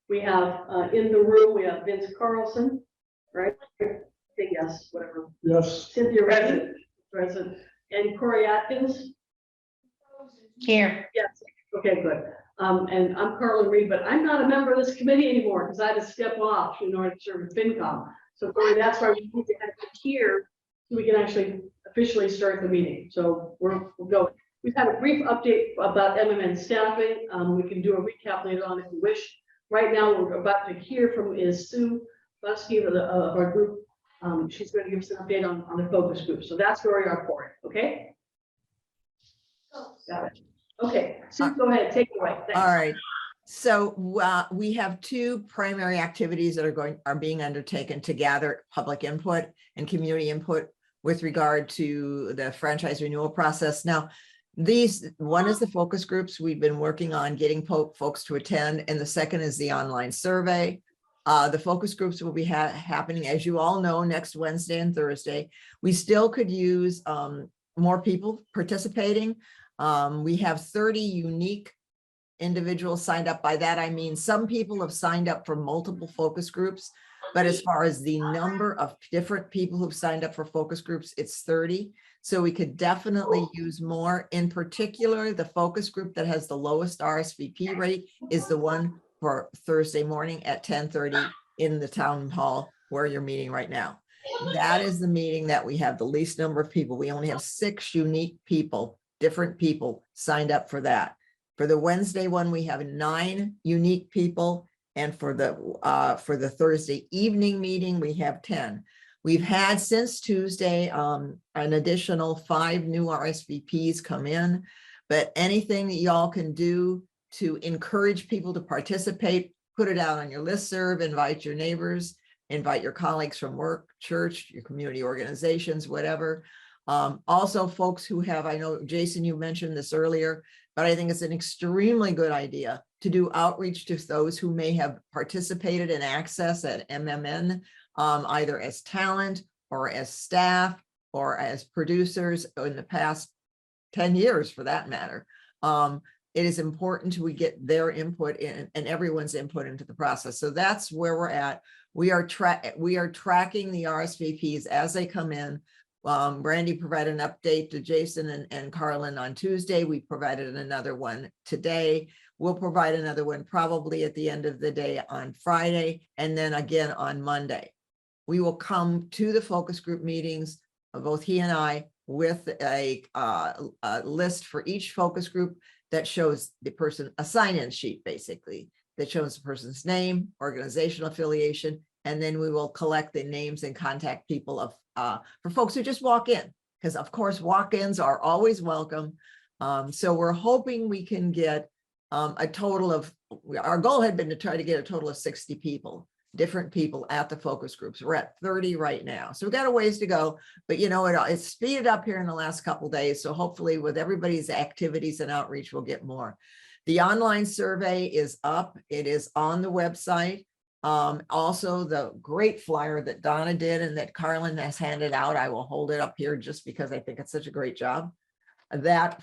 We have in the room, we have Vince Carlson, right? Say yes, whatever. Yes. Cynthia Redden, present, and Corey Atkins. Here. Yes. Okay, good. And I'm Carlin Reed, but I'm not a member of this committee anymore because I had to step off in order to serve in FinCom. So Corey, that's why we need to have it here so we can actually officially start the meeting. So we'll go. We've had a brief update about MMN staffing. We can do a recap later on if you wish. Right now, we're about to hear from Sue Busky of our group. She's going to give us an update on the focus group. So that's where we are for it. Okay. Got it. Okay, Sue, go ahead, take it away. Thanks. All right. So we have two primary activities that are being undertaken to gather public input and community input with regard to the franchise renewal process. Now, one is the focus groups we've been working on getting folks to attend, and the second is the online survey. The focus groups will be happening, as you all know, next Wednesday and Thursday. We still could use more people participating. We have 30 unique individuals signed up. By that, I mean some people have signed up for multiple focus groups, but as far as the number of different people who've signed up for focus groups, it's 30. So we could definitely use more. In particular, the focus group that has the lowest RSVP rate is the one for Thursday morning at 10:30 in the town hall where you're meeting right now. That is the meeting that we have the least number of people. We only have 6 unique people, different people signed up for that. For the Wednesday one, we have 9 unique people. And for the Thursday evening meeting, we have 10. We've had since Tuesday, an additional 5 new RSVPs come in, but anything that y'all can do to encourage people to participate, put it out on your listserv, invite your neighbors, invite your colleagues from work, church, your community organizations, whatever. Also folks who have, I know Jason, you mentioned this earlier, but I think it's an extremely good idea to do outreach to those who may have participated in Access at MMN, either as talent or as staff or as producers in the past 10 years for that matter. It is important we get their input in and everyone's input into the process. So that's where we're at. We are tracking the RSVPs as they come in. Brandy provided an update to Jason and Carlin on Tuesday. We provided another one today. We'll provide another one probably at the end of the day on Friday, and then again on Monday. We will come to the focus group meetings, both he and I, with a list for each focus group that shows the person, a sign-in sheet basically, that shows the person's name, organizational affiliation, and then we will collect the names and contact people of for folks who just walk in, because of course walk-ins are always welcome. So we're hoping we can get a total of, our goal had been to try to get a total of 60 people, different people at the focus groups. We're at 30 right now, so we've got a ways to go, but you know, it's speeded up here in the last couple of days, so hopefully with everybody's activities and outreach we'll get more. The online survey is up, it is on the website. Also the great flyer that Donna did and that Carlin has handed out, I will hold it up here just because I think it's such a great job. That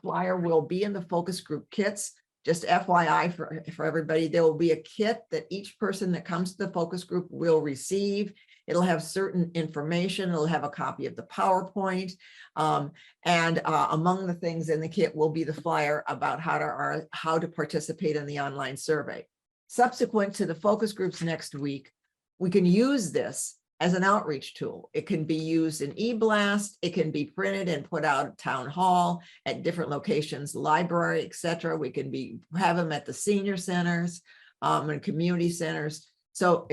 flyer will be in the focus group kits. Just FYI for everybody, there will be a kit that each person that comes to the focus group will receive. It'll have certain information. It'll have a copy of the PowerPoint. And among the things in the kit will be the flyer about how to participate in the online survey. Subsequent to the focus groups next week, we can use this as an outreach tool. It can be used in e-blast, it can be printed and put out at town hall, at different locations, library, etc. We can have them at the senior centers and community centers. So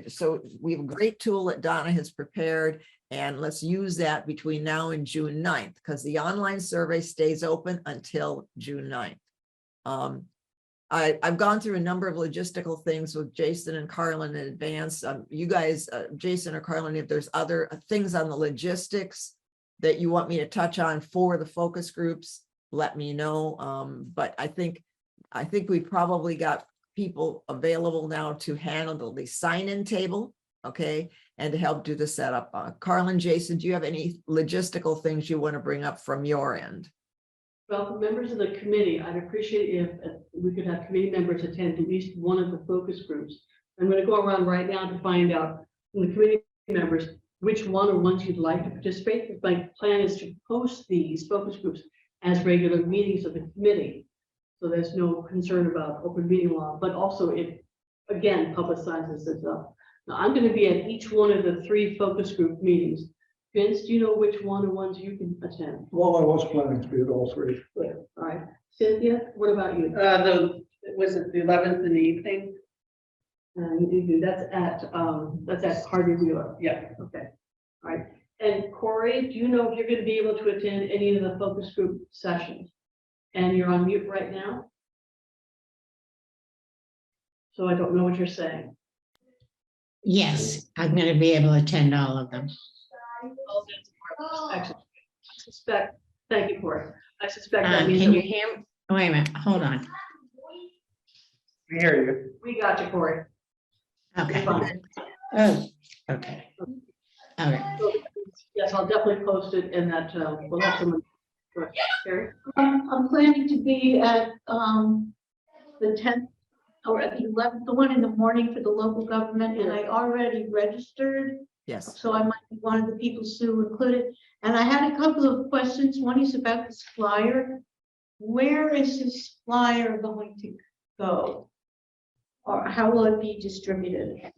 so we have a great tool that Donna has prepared, and let's use that between now and June 9th, because the online survey stays open until June 9th. I've gone through a number of logistical things with Jason and Carlin in advance. You guys, Jason or Carlin, if there's other things on the logistics that you want me to touch on for the focus groups, let me know. But I think we probably got people available now to handle the sign-in table, okay, and to help do the setup. Carlin, Jason, do you have any logistical things you want to bring up from your end? Well, for members of the committee, I'd appreciate if we could have committee members attend at least one of the focus groups. I'm going to go around right now to find out from the committee members which one or ones you'd like to participate. Because my plan is to post these focus groups as regular meetings of the committee. So there's no concern about open meeting law, but also it, again, publicizes this up. Now, I'm going to be at each one of the 3 focus group meetings. Vince, do you know which one or ones you can attend? Well, I was planning to be at all 3. Good. All right. Cynthia, what about you? Was it the 11th in the evening? That's at Harvey Wheeler. Yeah. Okay. All right. And Corey, do you know if you're going to be able to attend any of the focus group sessions? And you're on mute right now? So I don't know what you're saying. Yes, I'm going to be able to attend all of them. Excellent. I suspect, thank you, Corey. I suspect that Can means you hear? Wait a minute, hold on. I hear you. we got you, Corey. Okay. Fine. Oh, okay. Okay. So, yes, I'll definitely post it in that, we'll have someone. Carrie? I'm planning to be at, the 10th or at the 11th, the one in the morning for the local government, and I already registered. Yes. So I might be one of the people Sue included. And I had a couple of questions. One is about this flyer. Where is this flyer going to go? Or how will it be distributed?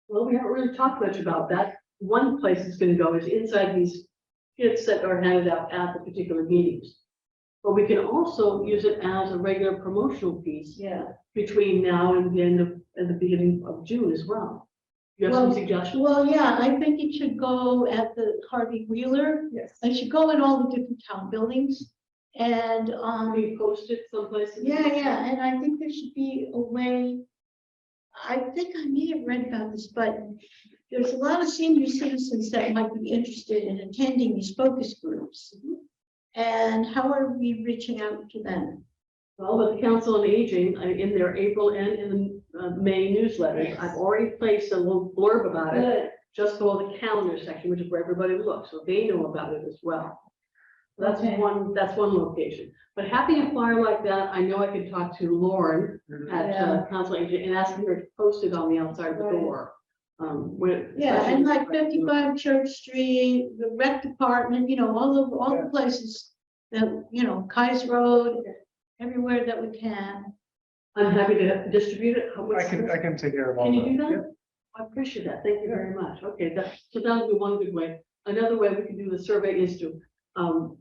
Well, we haven't really talked much about that. One place it's going to go is inside these kits that are handed out at the particular meetings. But we can also use it as a regular promotional piece Yeah. between now and the end of, and the beginning of June as well. You have some Well, suggestions? Well, yeah, I think it should go at the Harvey Wheeler. Yes. It should go in all the different town buildings. And, We post it someplace? yeah, and I think there should be a way. I think I may have read about this, but there's a lot of senior citizens that might be interested in attending these focus groups. And how are we reaching out to them? Well, with the Council on Aging, in their April and in the May newsletters, I've already placed a little blurb about it, just below the calendar section, which is where everybody looks, so they know about it as well. That's Okay. that's one location. But having a flyer like that, I know I could talk to Lauren at Yeah. Council on Aging and ask her to post it on the outside of the Right. door. Yeah, and like 55 Church Street, the rec department, all the places that, Kaiser Road, everywhere that we can. I'm happy to distribute it. I can take care of all Can that. you do that? Yeah. I appreciate that. Thank you very much. Okay, so that'll be one good way. Another way we can do the survey is to I'll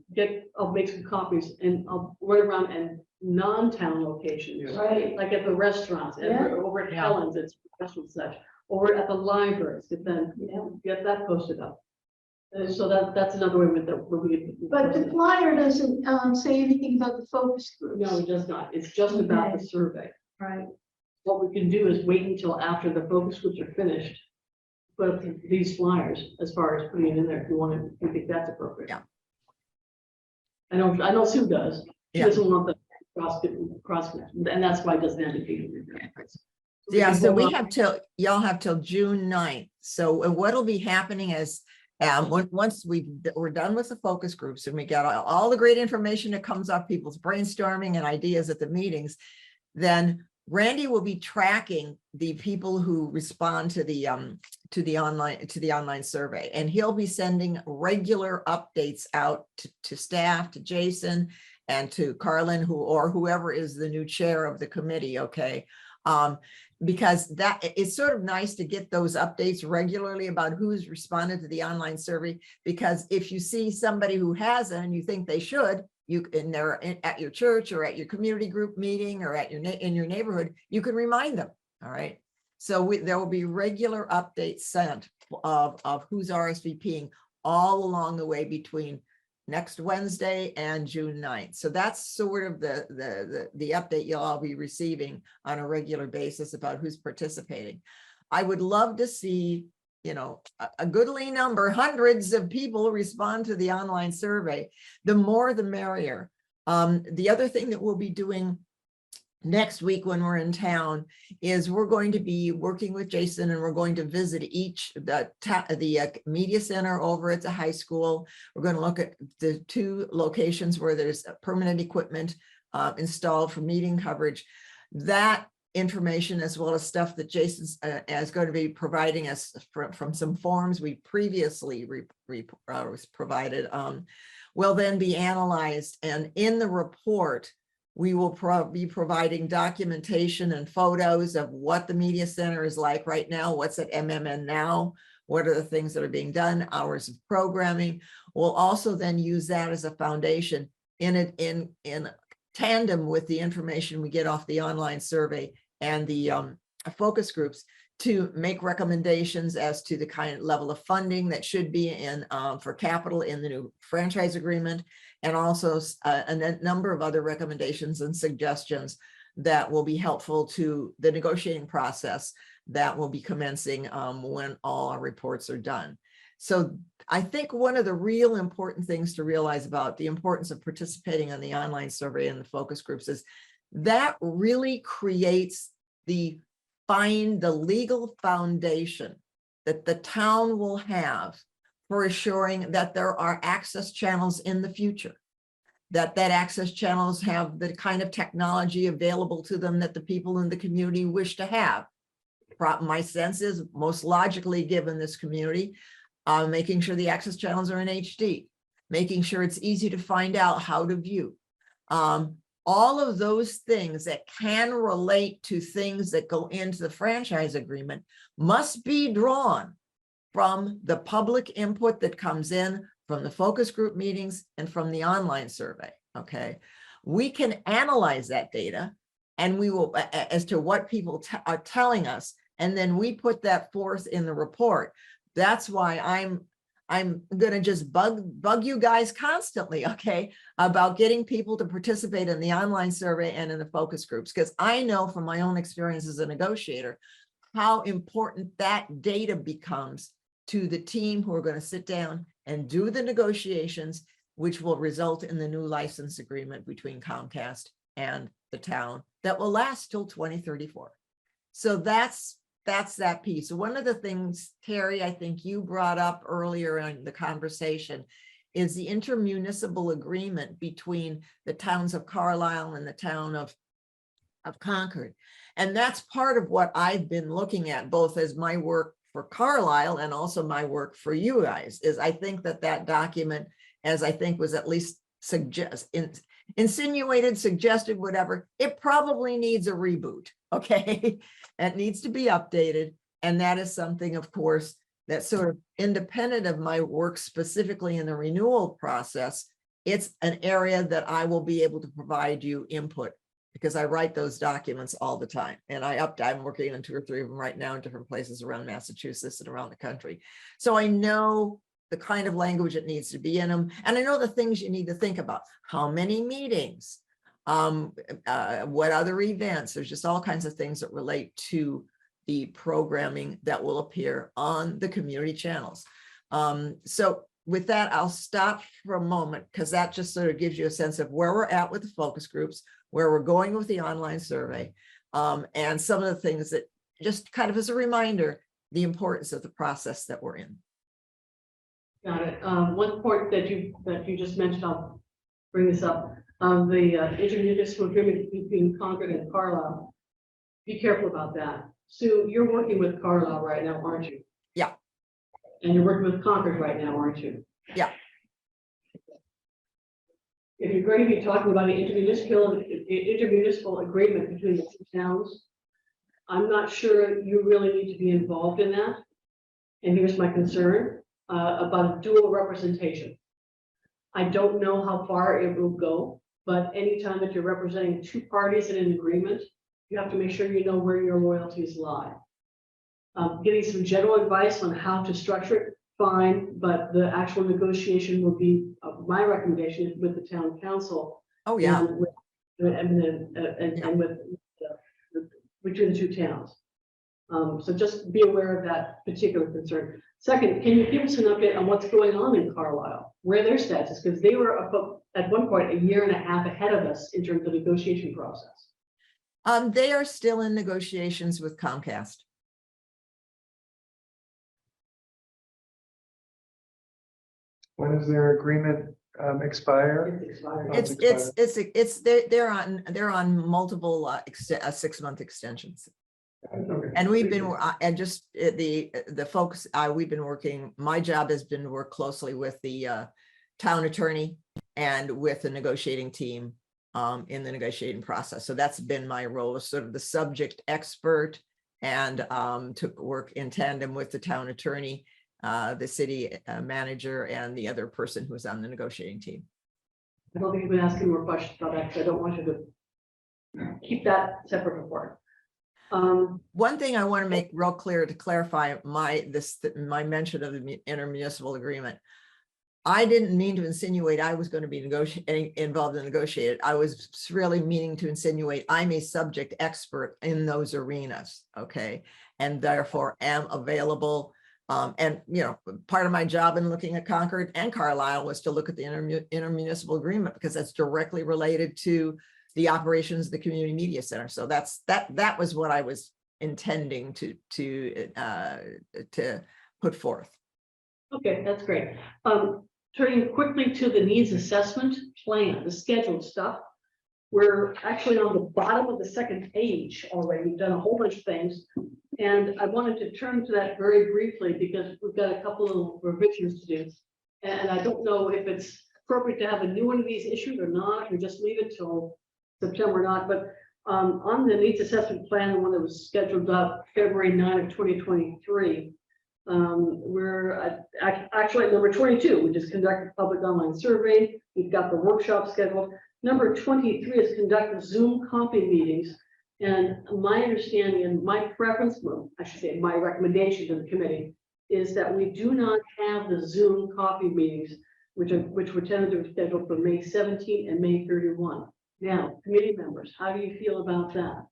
make some copies and I'll run around and non-town locations. Yeah. Right. Like at the restaurants, and Yeah. over at Yeah. Helen's, it's special such, or at the libraries, if then get that posted up. So that's another way with where we. But the flyer doesn't say anything about the focus groups. No, it does not. It's just about the survey. Right. What we can do is wait until after the focus groups are finished. Put up these flyers as far as putting it in there if you want to, if you think that's appropriate. Yeah. I know Sue does. She Yeah. doesn't want the cross connection, and that's why it doesn't have to be. Yeah, so we have y'all have till June 9th. So what'll be happening is, once we're done with the focus groups and we got all the great information that comes up, people's brainstorming and ideas at the meetings, then Randy will be tracking the people who respond to the online survey, and he'll be sending regular updates out to staff, to Jason and to Carlin, or whoever is the new chair of the committee. Okay. Because that it's sort of nice to get those updates regularly about who's responded to the online survey, because if you see somebody who hasn't and you think they should, they're at your church or at your community group meeting or at in your neighborhood, you can remind them. All right. So there will be regular updates sent of who's RSVPing all along the way between next Wednesday and June 9th. So that's sort of the update you'll all be receiving on a regular basis about who's participating. I would love to see, a goodly number, hundreds of people respond to the online survey. The more, the merrier. The other thing that we'll be doing next week when we're in town is we're going to be working with Jason, and we're going to visit each the media center over at the high school. We're going to look at the 2 locations where there's permanent equipment installed for meeting coverage. That information, as well as stuff that Jason's is going to be providing us from some forms we previously was provided, will then be analyzed, and in the report we will be providing documentation and photos of what the media center is like right now, what's at MMN now, what are the things that are being done, hours of programming. We'll also then use that as a foundation in tandem with the information we get off the online survey and the focus groups to make recommendations as to the kind of level of funding that should be in for capital in the new franchise agreement, and also a number of other recommendations and suggestions that will be helpful to the negotiating process that will be commencing when all our reports are done. So I think one of the real important things to realize about the importance of participating in the online survey and the focus groups is that really creates the legal foundation that the town will have for assuring that there are access channels in the future, that access channels have the kind of technology available to them that the people in the community wish to have. My sense is, most logically given this community, making sure the access channels are in HD, making sure it's easy to find out how to view. All of those things that can relate to things that go into the franchise agreement must be drawn from the public input that comes in from the focus group meetings and from the online survey. Okay, we can analyze that data, and we will, as to what people are telling us, and then we put that forth in the report. That's why I'm gonna just bug you guys constantly, okay, about getting people to participate in the online survey and in the focus groups, because I know from my own experience as a negotiator how important that data becomes to the team who are going to sit down and do the negotiations, which will result in the new license agreement between Comcast and the town that will last till 2034. So that's that piece. One of the things, Terry, I think you brought up earlier in the conversation is the intermunicipal agreement between the towns of Carlisle and the town of Concord. And that's part of what I've been looking at, both as my work for Carlisle and also my work for you guys, is I think that document, as I think was at least insinuated, suggested, whatever, it probably needs a reboot. Okay, it needs to be updated. And that is something, of course, that's sort of independent of my work specifically in the renewal process. It's an area that I will be able to provide you input, because I write those documents all the time. And I'm working on 2 or 3 of them right now in different places around Massachusetts and around the country. So I know the kind of language that needs to be in them. And I know the things you need to think about. How many meetings? What other events? There's just all kinds of things that relate to the programming that will appear on the community channels. So with that, I'll stop for a moment, because that just sort of gives you a sense of where we're at with the focus groups, where we're going with the online survey, and some of the things that, just kind of as a reminder, the importance of the process that we're in. Got it. One point that you just mentioned, I'll bring this up. The intermunicipal agreement between Concord and Carlisle. Be careful about that. Sue, you're working with Carlisle right now, aren't you? Yeah. And you're working with Concord right now, aren't you? Yeah. If you're going to be talking about an intermunicipal agreement between the 2 towns, I'm not sure you really need to be involved in that. And here's my concern about dual representation. I don't know how far it will go, but anytime that you're representing 2 parties in an agreement, you have to make sure you know where your loyalties lie. Getting some general advice on how to structure it, fine, but the actual negotiation will be, my recommendation is with the town council. Oh, yeah. And with between the 2 towns. So just be aware of that particular concern. Second, can you give us an update on what's going on in Carlisle, where their status is? Because they were at one point 1.5 years ahead of us in terms of the negotiation process. They are still in negotiations with Comcast. When does their agreement expire? It's expired. Oh, it's They're on multiple 6-month extensions. Okay. And we've been, and just the folks, we've been working, my job has been to work closely with the town attorney and with the negotiating team in the negotiating process. So that's been my role as sort of the subject expert and to work in tandem with the town attorney, the city manager, and the other person who's on the negotiating team. I don't think you've been asking more questions about that, because I don't want you to keep that separate apart. One thing I want to make real clear to clarify my mention of the intermunicipal agreement. I didn't mean to insinuate I was going to be involved in negotiated. I was really meaning to insinuate I'm a subject expert in those arenas, okay? And therefore am available. And, you know, part of my job in looking at Concord and Carlisle was to look at the intermunicipal agreement, because that's directly related to the operations of the community media center. So that was what I was intending to put forth. Okay, that's great. Turning quickly to the needs assessment plan, the scheduled stuff. We're actually on the bottom of the second page already. We've done a whole bunch of things. And I wanted to turn to that very briefly, because we've got a couple of revisions to do. And I don't know if it's appropriate to have a new one of these issued or not, or just leave it till September or not. But on the needs assessment plan, the one that was scheduled up February 9 of 2023, we're actually at number 22, which is conduct a public online survey. We've got the workshop scheduled. Number 23 is conduct Zoom coffee meetings. And my understanding and my preference, well, I should say my recommendation to the committee, is that we do not have the Zoom coffee meetings, which were tentatively scheduled for May 17 and May 31. Now, committee members, how do you feel about that?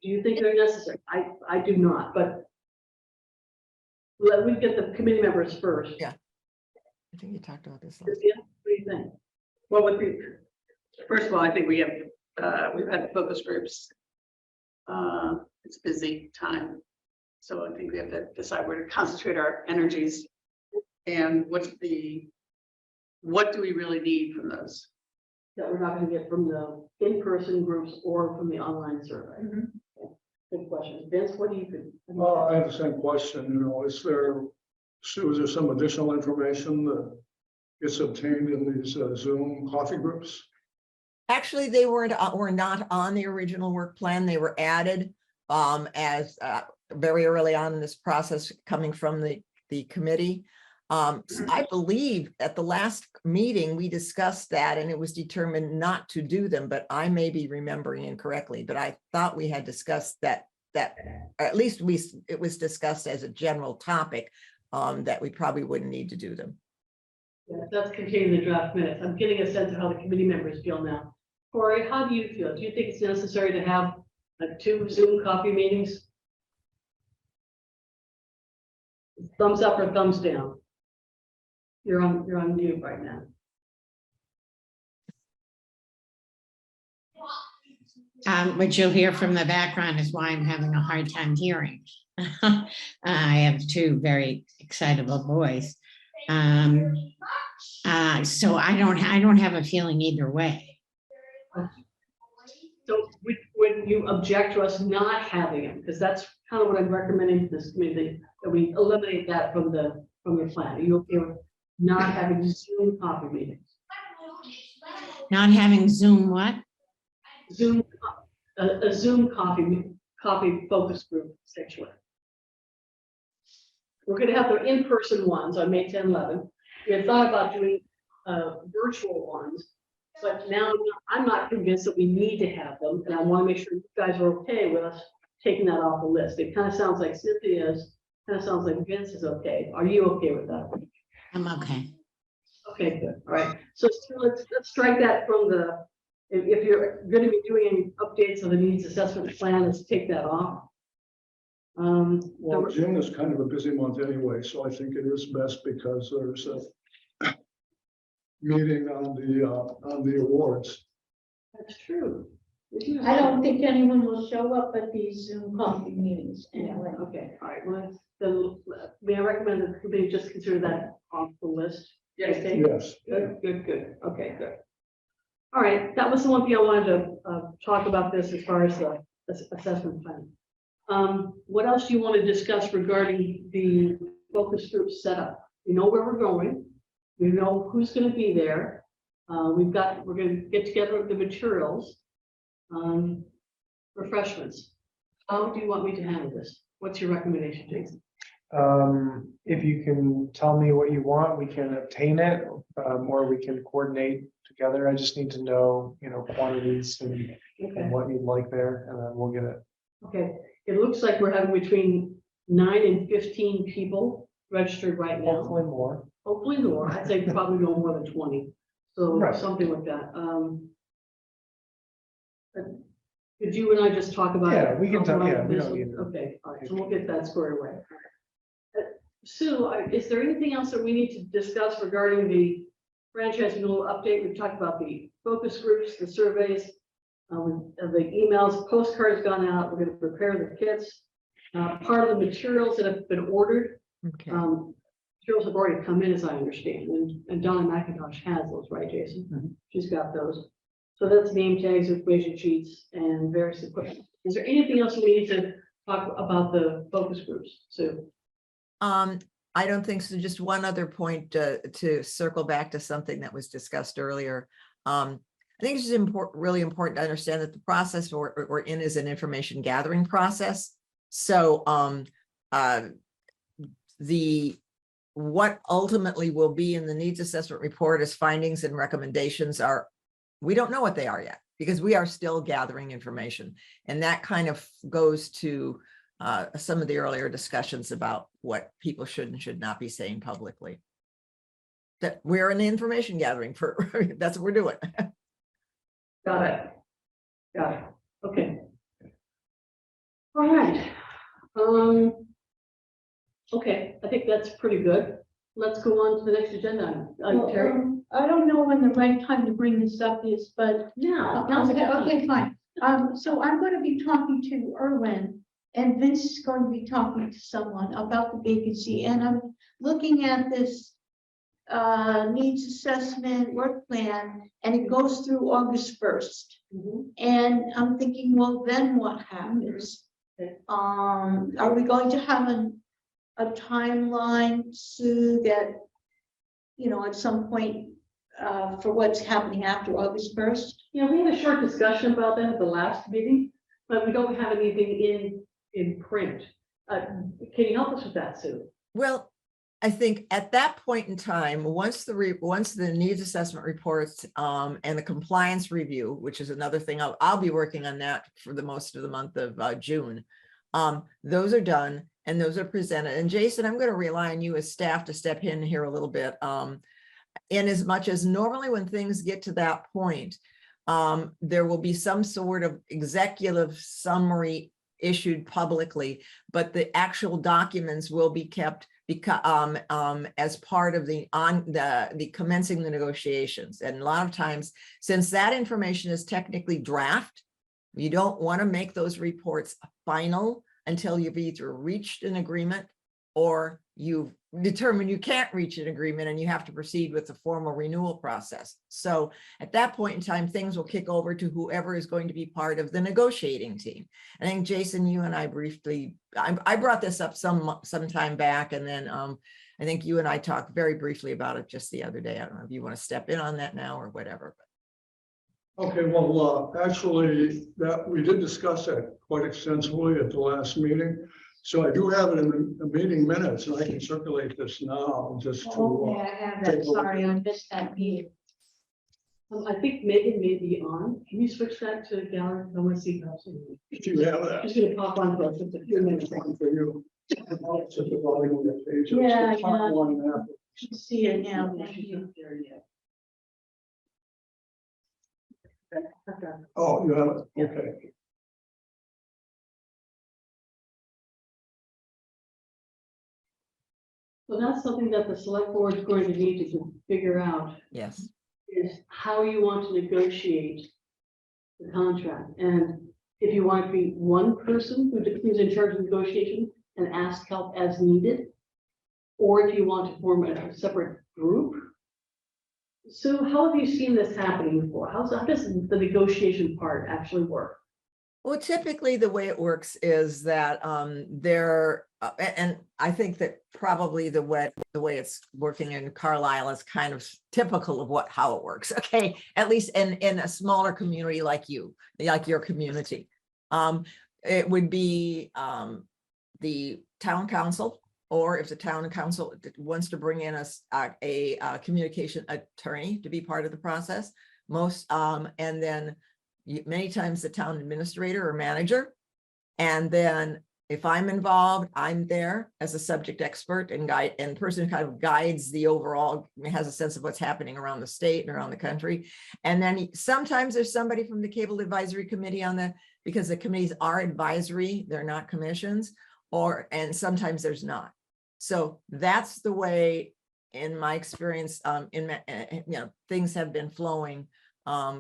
Do you think they're necessary? I do not, but let me get the committee members first. Yeah. I think you talked about this. Cynthia, what do you think? Well, first of all, I think we have, we've had focus groups. It's a busy time. So I think we have to decide where to concentrate our energies. And what do we really need from those? That we're not going to get from the in-person groups or from the online survey. Good question. Vince, what do you think? Well, I have the same question, you know, was there some additional information that gets obtained in these Zoom coffee groups? Actually, they were not on the original work plan. They were added as very early on in this process, coming from the committee. I believe at the last meeting, we discussed that and it was determined not to do them, but I may be remembering incorrectly, but I thought we had discussed that, or at least it was discussed as a general topic that we probably wouldn't need to do them. Yeah, that's contained in the draft minutes. I'm getting a sense of how the committee members feel now. Corey, how do you feel? Do you think it's necessary to have 2 Zoom coffee meetings? Thumbs up or thumbs down? You're on mute right now. What you'll hear from the background is why I'm having a hard time hearing. I have 2 very excitable boys. So I don't have a feeling either way. So would you object to us not having it? Because that's kind of what I'm recommending to this committee, that we eliminate that from the plan. Are you okay with not having Zoom coffee meetings? Not having Zoom what? Zoom, a Zoom coffee focus group section. We're going to have the in-person ones on May 10, 11. We had thought about doing virtual ones, but now I'm not convinced that we need to have them, and I want to make sure you guys are okay with us taking that off the list. It kind of sounds like Cynthia's, kind of sounds like Vince is okay. Are you okay with that? I'm okay. Okay, good. All right. So let's strike that from the. If you're going to be doing any updates on the needs assessment plan, let's take that off. Well, June is kind of a busy month anyway, so I think it is best because there's a meeting on the awards. That's true. I don't think anyone will show up at these Zoom coffee meetings anyway. Okay, all right, well, then, may I recommend that the committee just consider that off the list? Okay, Yes. good, okay, good. All right, that was the one thing I wanted to, talk about this as far as the assessment plan. What else do you want to discuss regarding the focus group setup? We know where we're going. We know who's going to be there. We're going to get together the materials. Refreshments. How do you want me to handle this? What's your recommendation, Jason? If you can tell me what you want, we can obtain it, or we can coordinate together. I just need to know, quantities and Okay, what you'd like there, and then we'll get it. okay. It looks like we're having between 9 and 15 people registered right now. Hopefully more. Hopefully more. I'd say probably no more than 20. So Right. something like that. Could you and I just talk about? Yeah, we can talk, about yeah, we this? don't need to. Okay, all right, so we'll get that squared away. Sue, is there anything else that we need to discuss regarding the franchise renewal update? We've talked about the focus groups, the surveys, the emails, postcards gone out. We're going to prepare the kits. Part of the materials that have been ordered, Okay. materials have already come in, as I understand, and Donna McIntosh has those, right, Jason? Mhm. She's got those. So that's name tags, information sheets, and various equipment. Is there anything else we need to talk about the focus groups, Sue? I don't think so. Just one other point to circle back to something that was discussed earlier. I think it's just really important to understand that the process we're in is an information gathering process. So what ultimately will be in the needs assessment report as findings and recommendations we don't know what they are yet, because we are still gathering information. And that kind of goes to some of the earlier discussions about what people should and should not be saying publicly. That we're in the information gathering that's what we're doing. Got it. Got it. Okay. All right. Okay, I think that's pretty good. Let's go on to the next agenda. Well, Terry? I don't know when the right time to bring this up is, but okay, fine. So I'm going to be talking to Erwin, and Vince is going to be talking to someone about the vacancy, and I'm looking at this needs assessment work plan, and it goes through August 1st. Mhm. And I'm thinking, well, then what happens? Okay. Are we going to have a timeline, Sue, that, at some point, for what's happening after August 1st? Yeah, we had a short discussion about that at the last meeting, but we don't have anything in print. Can you help us with that, Sue? Well, I think at that point in time, once the needs assessment reports and the compliance review, which is another thing, I'll be working on that for the most of the month of June. Those are done and those are presented. And Jason, I'm going to rely on you as staff to step in here a little bit. In as much as normally when things get to that point, there will be some sort of executive summary issued publicly, but the actual documents will be kept as part of the commencing the negotiations. And a lot of times, since that information is technically draft, you don't want to make those reports final until you've either reached an agreement or you've determined you can't reach an agreement and you have to proceed with the formal renewal process. So at that point in time, things will kick over to whoever is going to be part of the negotiating team. I think Jason, you and I briefly, I brought this up some time back, and then I think you and I talked very briefly about it just the other day. I don't know if you want to step in on that now or whatever. Okay, well, actually, that we did discuss that quite extensively at the last meeting. So I do have it in the meeting minutes, and I can circulate this now just to. Okay, I have that. Sorry, I missed that meeting. I think Megan may be on. Can you switch that to gallery? I want to see how. If you have that. Just gonna pop on for us just a few minutes. One for you. It's at the bottom of the page. It's the Yeah, top yeah. one there. I can see it now. Thank She's you. not there yet. Okay. Oh, you have it, okay. So that's something that the select board is going to need to figure out, Yes. is how you want to negotiate the contract. And if you want to be one person who's in charge of negotiation and ask help as needed, or if you want to form a separate group. So how have you seen this happening before? How does the negotiation part actually work? Well, typically the way it works is that and I think that probably the way it's working in Carlisle is kind of typical of how it works. Okay, at least in a smaller community like your community. It would be the town council, or if the town council wants to bring in a communication attorney to be part of the process, and then many times the town administrator or manager. And then if I'm involved, I'm there as a subject expert and person who kind of guides the overall, has a sense of what's happening around the state and around the country. And then sometimes there's somebody from the Cable Advisory Committee because the committees are advisory, they're not commissions, and sometimes there's not. So that's the way, in my experience, things have been flowing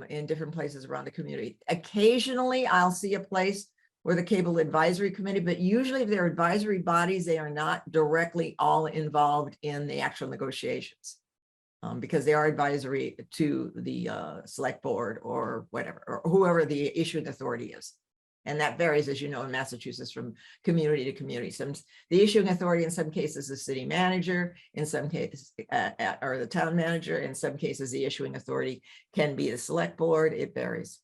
in different places around the community. Occasionally, I'll see a place where the Cable Advisory Committee, but usually if they're advisory bodies, they are not directly all involved in the actual negotiations because they are advisory to the select board or whatever, or whoever the issuing authority is. And that varies, as you know, in Massachusetts from community to community. The issuing authority in some cases is the city manager, in some cases, or the town manager. In some cases, the issuing authority can be the select board. It varies.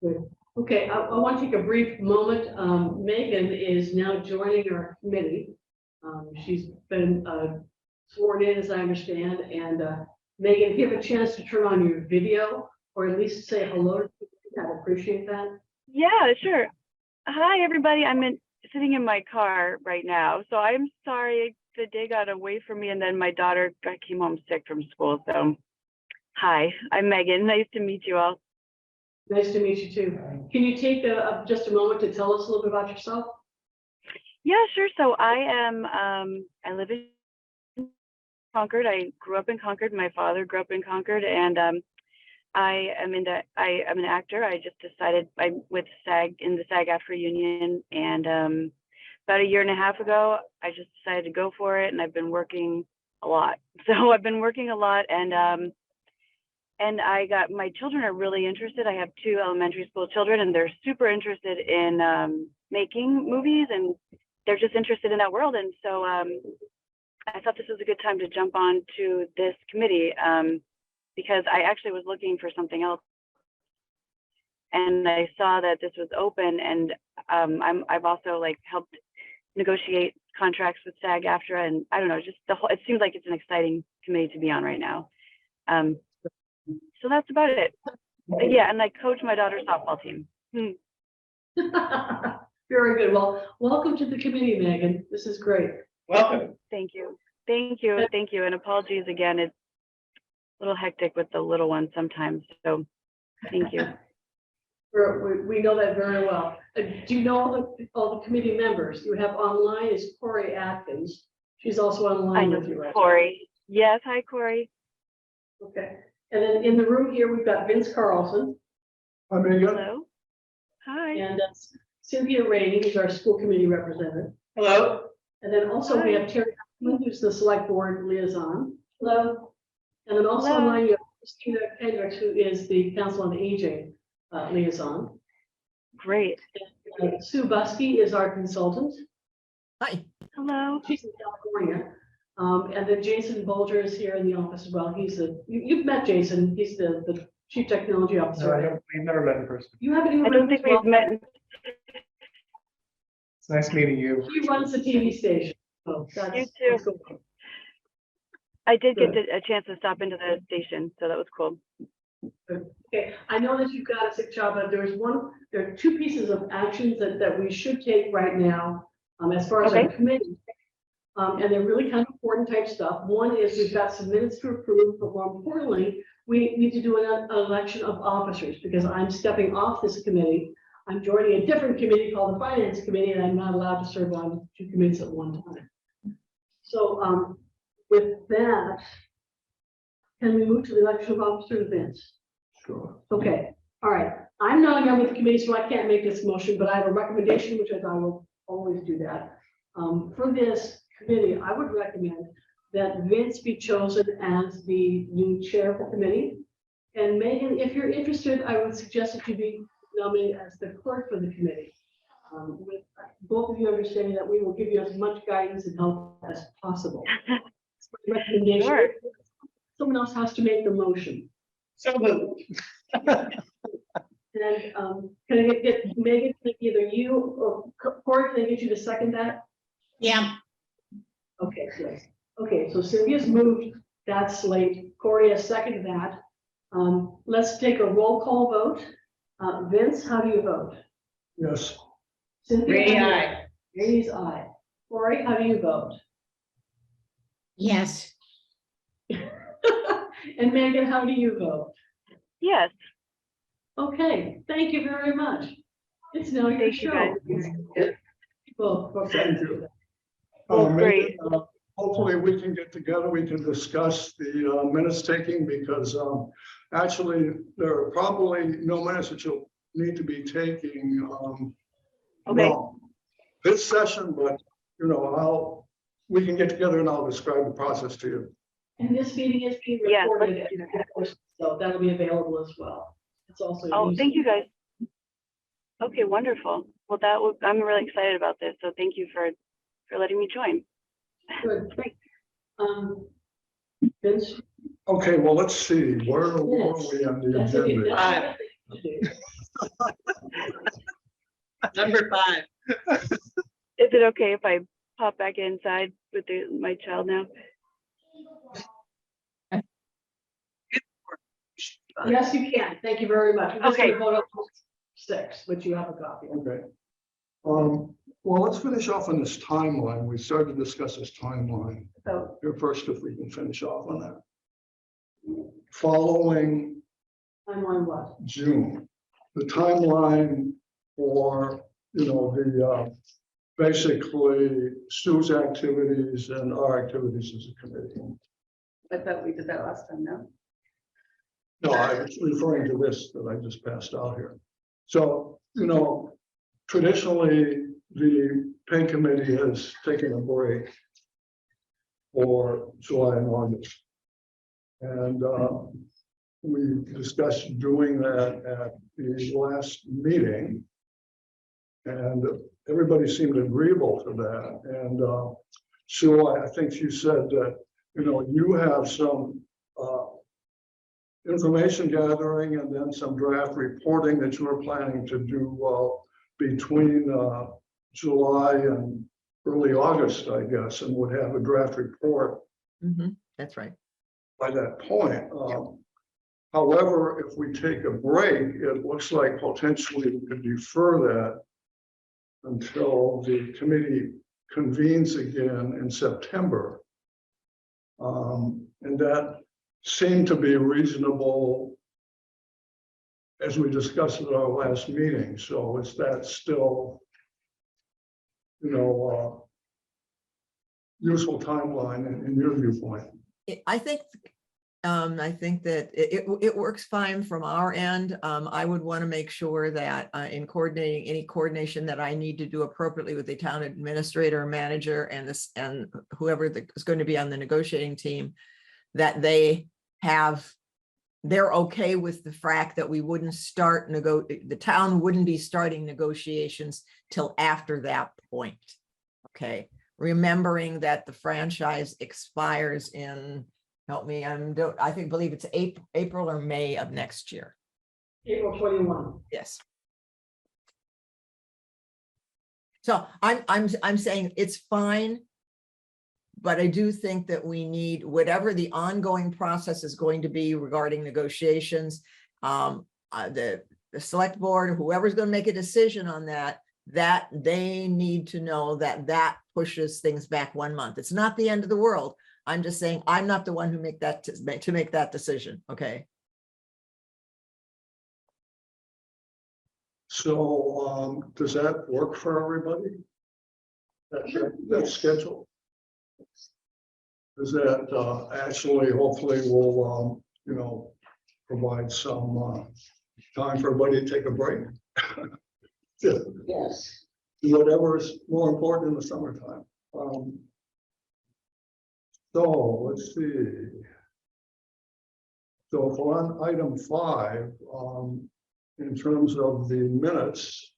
Good. Okay, I want to take a brief moment. Megan is now joining our committee. She's been sworn in, as I understand. And Megan, if you have a chance to turn on your video, or at least say hello to people, I'd appreciate that. Yeah, sure. Hi, everybody. Sitting in my car right now. So I'm sorry the day got away from me, and then my daughter came home sick from school. So hi, I'm Megan. Nice to meet you all. Nice to meet you too. Can you take just a moment to tell us a little bit about yourself? Yeah, sure. So I live in Concord. I grew up in Concord. My father grew up in Concord, and I'm an actor. I just decided I'm with in the SAG-AFTRA union, and about a year and a half ago, I just decided to go for it, and I've been working a lot. So I've been working a lot, and my children are really interested. I have 2 elementary school children, and they're super interested in making movies, and they're just interested in that world. And so I thought this was a good time to jump on to this committee. Because I actually was looking for something else, and I saw that this was open, and I've also helped negotiate contracts with SAG-AFTRA, and I don't know, just it seems like it's an exciting committee to be on right now. So that's about it. Yeah, and I coach my daughter's softball team. Very good. Well, welcome to the committee, Megan. This is great. Welcome. Thank you. And apologies again. It's a little hectic with the little one sometimes, so thank you. We know that very well. Do you know all the committee members you have online? Is Corey Atkins? She's also online with you, right? Corey. Yes, hi Corey. Okay, and then in the room here we've got Vince Carlson. I mean, Hello. Hi. And Cynthia Rainey, who's our school committee representative. Hello. And then also we Hi. have Terry Huffman, who's the select board liaison. Hello. And then also Hello. online you have Christina Kendricks, who is the Council on Aging liaison. Great. Sue Buskey is our consultant. Hi. Hello. She's in California. And then Jason Bolger is here in the office as well. He's you've met Jason. He's the Chief Technology No, Officer. we've never met in person. You haven't even I don't think we've met. It's nice meeting you. He runs the TV station. So that's, You too. that's cool. I did get Good. a chance to stop into the station, so that was cool. Okay, I know that you've got a sick job, but there are 2 pieces of actions that we should take right now as far as our Okay. committee. And they're really kind of important type stuff. One is we've got some minutes to approve, but more importantly, we need to do an election of officers because I'm stepping off this committee. I'm joining a different committee called the Finance Committee, and I'm not allowed to serve on 2 committees at one time. So with that, can we move to the election of officers, Vince? sure. Okay, All right, I'm not a member of the committee, so I can't make this motion, but I have a recommendation, which is I will always do that. For this committee, I would recommend that Vince be chosen as the new chair of the committee. And Megan, if you're interested, I would suggest that you be nominated as the clerk for the committee. With both of you understanding that we will give you as much guidance and help as possible. Recommendation. Sure. Someone else has to make the motion. So moved. And can I get Megan, either you or Corey, can I get you to second that? Yeah, Okay, good. Okay, so Cynthia's moved that slate. Corey has seconded that. Let's take a roll call vote. Vince, how do you vote? Yes. Cynthia? Rainey, aye. Rainey's aye. Corey, how do you vote? yes. And Megan, how do you vote? Yes. Okay, thank you very much. It's now your Thank you, show. guys. Well, Thank you. Oh, Megan, great. hopefully we can get together, we can discuss the minutes taking, because actually, there are probably no minutes that you'll need to be taking. Okay. well, this session, but you know, we can get together and I'll describe the process to you. And this meeting is being Yes, recorded, let's do that. of course, so that'll be available as well. It's also. Oh, used- thank you guys. Okay, wonderful. Well, I'm really excited about this. So thank you for letting me join. Good. Vince. Okay, well, let's see, where are we on the That's it. agenda? Five. Number 5. Is it okay if I pop back inside with my child now? Yes, you can. Thank you very much. We're just Okay. gonna vote on 6, but you have a copy. Okay. Well, let's finish off on this timeline. We started to discuss this timeline. So, Here first, if we can finish off on that. Following I'm on what? June, the timeline for, you know, the basically Sue's activities and our activities as a committee. I thought we did that last time, no? No, I was referring to this that I just passed out here. So, you know, traditionally, the PEG committee has taken a break for July and August. And we discussed doing that at the last meeting. And everybody seemed agreeable to that. And Sue, I think you said that, you know, you have some information gathering and then some draft reporting that you were planning to do between July and early August, I guess, and would have a draft report That's right. by that point. However, if we take a break, it looks like potentially we could defer that until the committee convenes again in September. And that seemed to be reasonable as we discussed at our last meeting. So is that still, you know, useful timeline in your viewpoint? I think that it works fine from our end. I would want to make sure that in coordinating any coordination that I need to do appropriately with the town administrator, manager, and whoever is going to be on the negotiating team, that they're okay with the fact that we wouldn't start the town wouldn't be starting negotiations till after that point. Okay, remembering that the franchise expires in, help me, I believe it's April or May of next year. April 21. Yes. So I'm saying it's fine. But I do think that we need, whatever the ongoing process is going to be regarding negotiations, the select board, or whoever's going to make a decision on that they need to know that pushes things back 1 month. It's not the end of the world. I'm just saying I'm not the one who make that decision. Okay. So does that work for everybody? That schedule? Is that actually hopefully will, you know, provide some time for everybody to take a break. Yes. Do whatever is more important in the summertime. So let's see. So for on item 5, in terms of the minutes,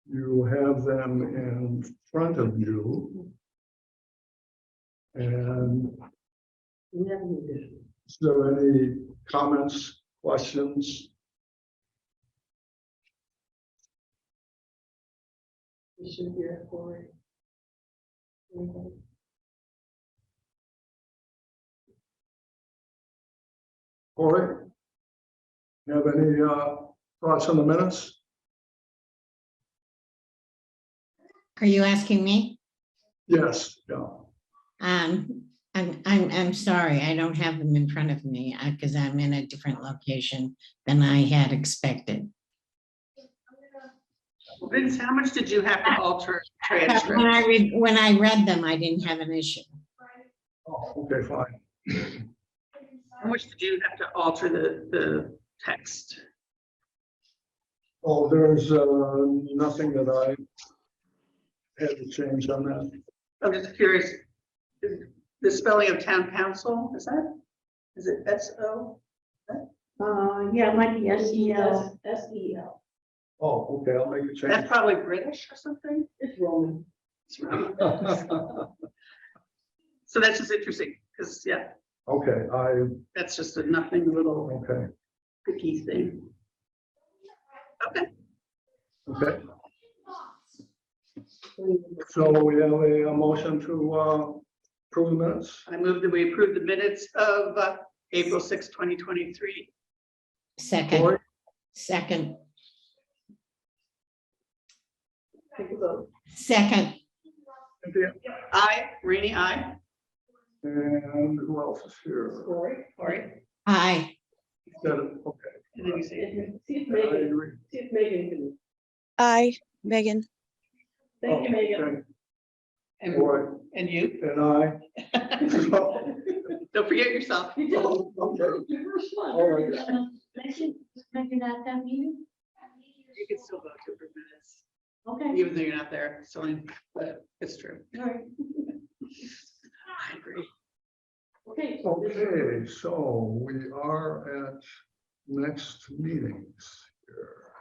you have them in front of you. And We have any additional. is there any comments, questions? We should be at 4. Corey? You have any thoughts on the minutes? Are you asking me? Yes, yeah. I'm sorry, I don't have them in front of me because I'm in a different location than I had expected. Vince, how much did you have to alter When transcripts? when I read them, I didn't have an issue. Oh, okay, fine. How much did you have to alter the text? Oh, there's nothing that I had to change on that. I'm just curious, the spelling of town council, is it S-O? Yeah, it might be SEL. SEL. Oh, okay, I'll make a That's change. probably British or something? It's Roman. It's wrong. So that's just interesting, because, yeah, Okay, that's just a nothing little okay, cookie thing. Okay, okay. So we have a motion to approve the minutes. I move that we approve the minutes of April 6, 2023. Second, Corey? second, Take a vote. second, Cynthia? Aye, Rainey, aye. And who else is here? Cory. aye. Said it, okay. And then you say, See if I Megan, agree. see if Megan can. Aye, Megan. Thank you, Megan. Okay, and, Corey and you, and I. don't forget yourself. You did. Okay. You were smart. All right. Mention at that meeting? You can still vote to approve minutes, Okay. even though you're not there, so but it's true. All right. I agree. Okay. Okay, so we are at next meetings here.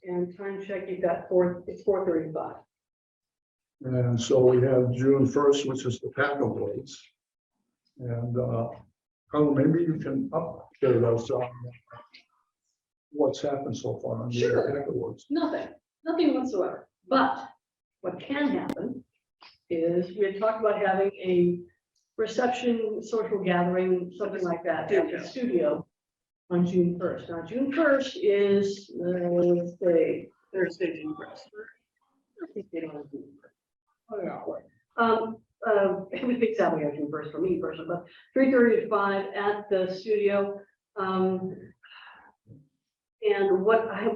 And time check, you got it's 4:35. And so we have June 1st, which is the pack awards. And Carl, maybe you can update us on what's happened so far on the Sure. pack awards. Nothing whatsoever. But what can happen is we had talked about having a reception, social gathering, something like that at the studio on June 1st. Now, June 1st is, let's say, Thursday, June 1st. I think they don't have June 1st. Everything's happening on June 1st for me personally, but 3:30 to 5 at the studio. And what I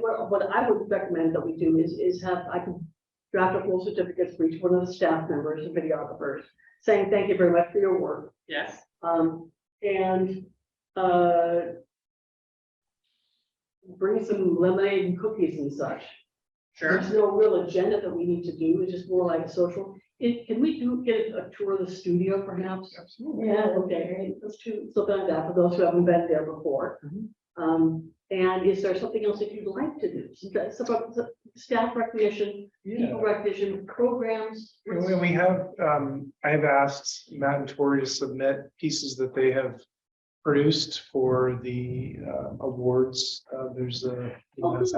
would recommend that we do is have, I can draft up little certificates for each one of the staff members and videographers, saying thank you very much for your work. Yes. And bring some lemonade and cookies and such. Sure. There's no real agenda that we need to do, it's just more like a social. Can we get a tour of the studio perhaps? Absolutely. Yeah, okay, let's do something like that for those who haven't been there before. And is there something else that you'd like to do? Some about the staff recognition, people recognition, programs? We have, I have asked Matt and Tori to submit pieces that they have produced for the awards. There's a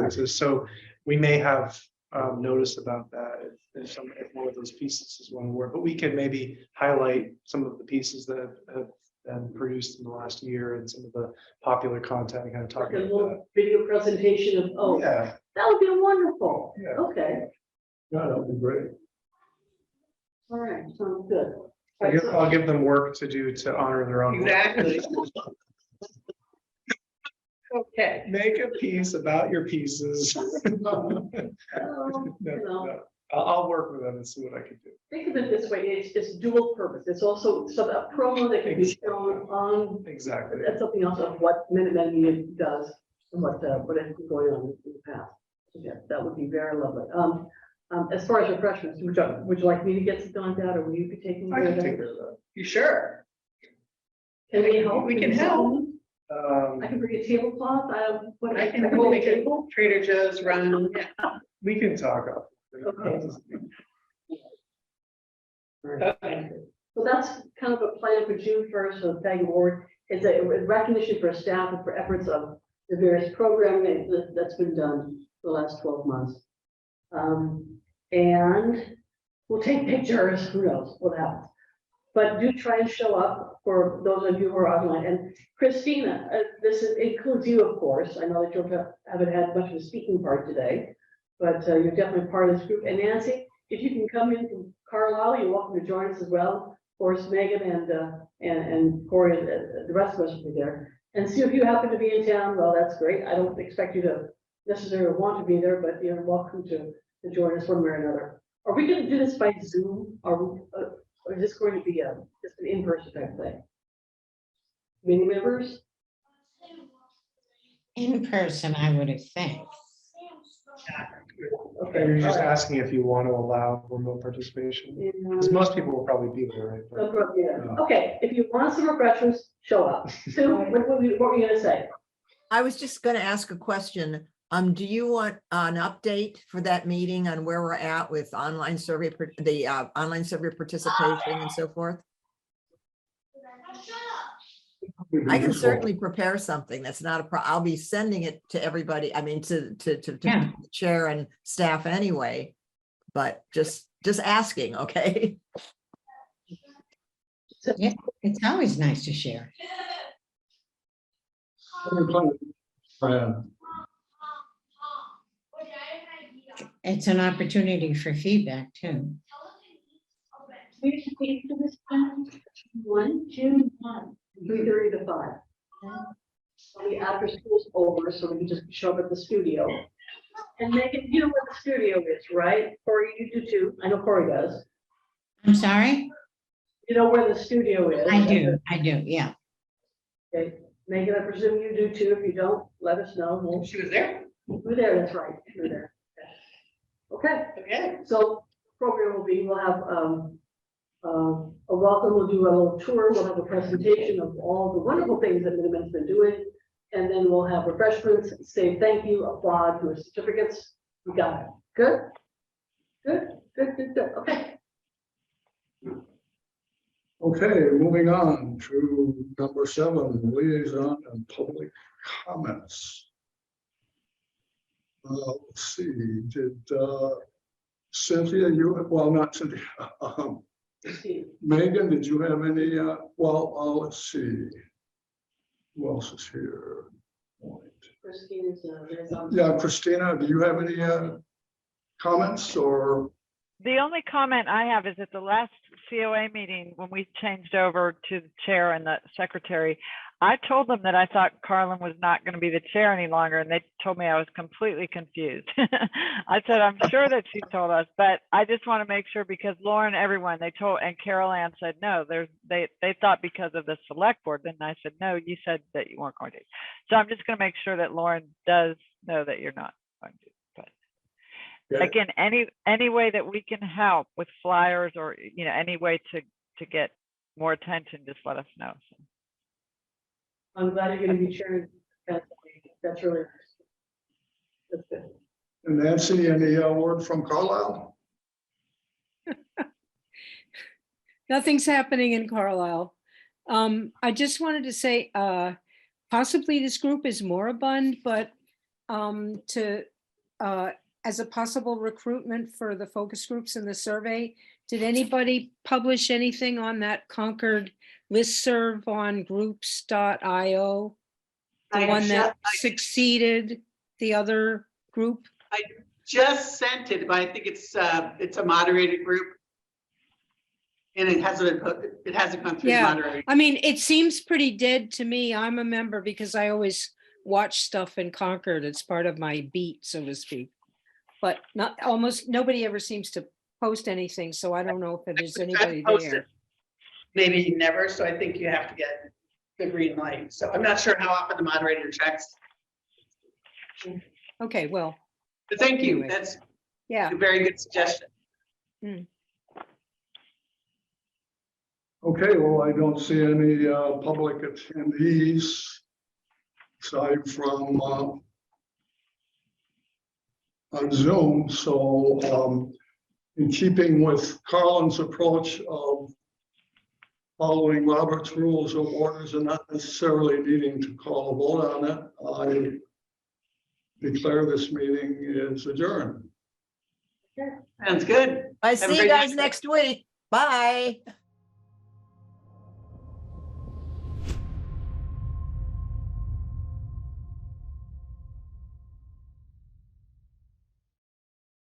access, so we may have notice about that if one of those pieces is one award, but we can maybe highlight some of the pieces that have been produced in the last year and some of the popular content and kind of talk Like a about that. little video presentation of, Yeah, that would be wonderful. Yeah. Okay, Yeah, that would be great. all right, sounds good. I'll give them work to do to honor their own. work. Exactly. Okay. Make a piece about your pieces. Oh, No, you know. no. I'll work with them and see what I can do. Think of it this way, it's dual purpose. It's also some a promo that can be shown on, Exactly. that's something else of what Minutemen Media does. what has been going on in the past. So, yeah, that would be very lovely. As far as refreshments, would you like me to get something like that, or will you be taking I care can of that? take care of that. You sure? Can we help? We can help. I can bring a tablecloth. I can bring make a a table. Trader Joe's run. We can talk up. Okay. Okay. So that's kind of a plan for June 1st, so PEG Award. It's a recognition for staff and for efforts of the various programming that's been done the last 12 months. And we'll take pictures, who knows what happens. But do try and show up for those of you who are online. And Christina, this includes you, of course. I know that you haven't had much of a speaking part today, but you're definitely part of this group. And Nancy, if you can come in from Carlisle, you're welcome to join us as well. Of course, Megan and Corey, the rest of us will be there. And see if you happen to be in town. Well, that's great. I don't expect you to necessarily want to be there, but you're welcome to join us one way or another. Are we going to do this by Zoom? Or is this going to be just an in-person type thing? Many members? In person, I would have think. Okay. You're just all right. asking if you want to allow remote participation, Yeah. because most people will probably be there, right? But- Yeah. Okay, if you want some refreshments, show up. Sue, what were you gonna say? I was just going to ask a question. Do you want an update for that meeting on where we're at with online survey, online survey participation and so forth? I can certainly prepare something. That's not a problem. I'll be sending it to everybody. I mean, to Yeah. the chair and staff anyway, but just asking, okay? Yeah, it's always nice to share. Fran, It's an opportunity for feedback too. Where's the date for this one? June 1. 3:30 to 5. The after school's over, so we can just show up at the studio. And Megan, you know where the studio is, right? Corey, you do too. I know Corey does. I'm sorry? You know where the studio is? I do, yeah. Okay, Megan, I presume you do too. If you don't, let us know. She was there? We're there, that's right. We're there. Okay, Okay. so program will be, we'll have a welcome, we'll do a little tour, we'll have a presentation of all the wonderful things that Miniman's been doing. And then we'll have refreshments, say thank you, applaud, do certificates. We got it. Good? Good. Okay. okay, moving on to number 7, liaison and public comments. Let's see, did Cynthia, well, not Cynthia, Christine. Megan, did you have any, let's see. Who else is here? Christine is liaison. Yeah, Christina, do you have any comments or? The only comment I have is at the last COA meeting, when we changed over to the chair and the secretary, I told them that I thought Carlin was not going to be the chair any longer, and they told me I was completely confused. I said, I'm sure that she told us, but I just want to make sure, because Lauren, everyone, they told, and Carol Ann said, no, they thought because of the select board. Then I said, no, you said that you weren't going to. So I'm just going to make sure that Lauren does know that you're not going to. Okay. Again, any way that we can help with flyers, or any way to get more attention, just let us know. So. I'm glad you're going to be chairing. That's really nice. That's good. And Nancy, any word from Carlisle? Nothing's happening in Carlisle. I just wanted to say, possibly this group is moribund, but as a possible recruitment for the focus groups in the survey, did anybody publish anything on that Concord listserv on groups.io? The one that succeeded the other group? I just sent it, but I think it's a moderated group. And it hasn't gone through the Yeah, moderator. I mean, it seems pretty dead to me. I'm a member because I always watch stuff in Concord. It's part of my beat, so to speak. But almost nobody ever seems to post anything, so I don't know if there's anybody there. Maybe never, so I think you have to get the green light. So I'm not sure how often the moderator checks. Okay, well, But thank you. Anyway. That's yeah. a very good suggestion. Okay, well, I don't see any public attendees aside from on Zoom, so in keeping with Carlin's approach of following Robert's rules of orders and not necessarily needing to call a vote on it, I declare this meeting is adjourned. Sounds good. I Have a see you great guys night. next week. Bye.